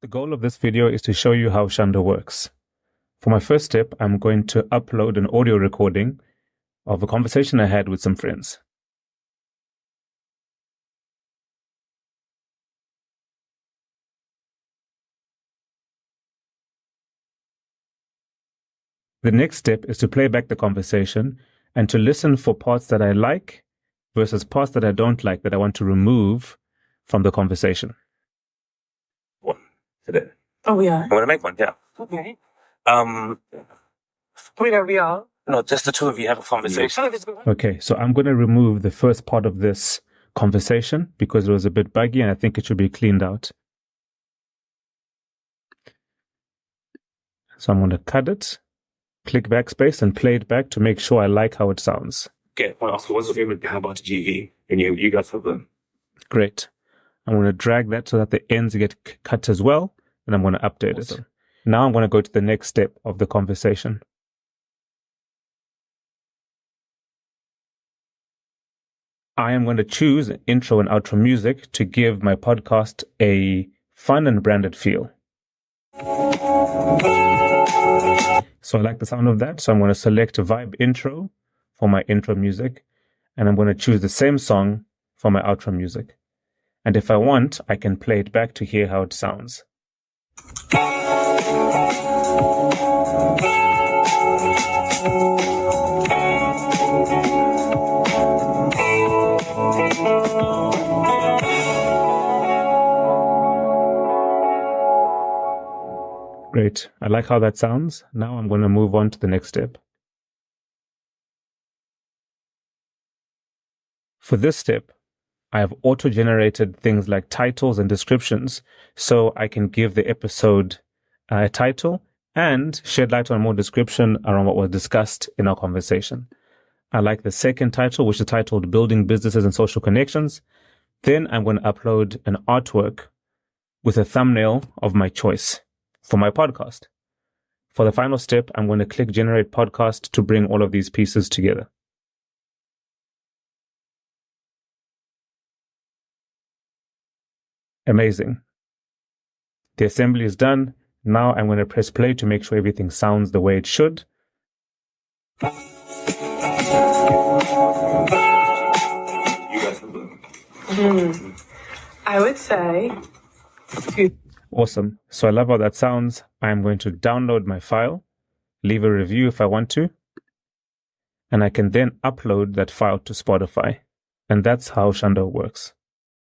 The goal of this video is to show you how Shanda works. For my first step, I'm going to upload an audio recording of a conversation I had with some friends. The next step is to play back the conversation and to listen for parts that I like versus parts that I don't like that I want to remove from the conversation. One today. Oh, yeah. I'm gonna make one, yeah. Okay. We are. No, just the two of you have a conversation. Okay, so I'm going to remove the first part of this conversation because it was a bit buggy and I think it should be cleaned out. So I'm going to cut it, click backspace and play it back to make sure I like how it sounds. Okay, well, Oscar, what's your favorite thing about GV? And you guys have them. Great. I'm going to drag that so that the ends get cut as well, and I'm going to update it. Now I'm going to go to the next step of the conversation. I am going to choose intro and outro music to give my podcast a fun and branded feel. So I like the sound of that, so I'm going to select a vibe intro for my intro music, and I'm going to choose the same song for my outro music. And if I want, I can play it back to hear how it sounds. Great. I like how that sounds. Now I'm going to move on to the next step. For this step, I have auto-generated things like titles and descriptions so I can give the episode a title and shed light on more description around what was discussed in our conversation. I like the second title, which is titled Building Businesses and Social Connections. Then I'm going to upload an artwork with a thumbnail of my choice for my podcast. For the final step, I'm going to click Generate Podcast to bring all of these pieces together. Amazing. The assembly is done. Now I'm going to press play to make sure everything sounds the way it should. You guys have them. I would say Awesome. So I love how that sounds. I'm going to download my file, leave a review if I want to, and I can then upload that file to Spotify. And that's how Shanda works.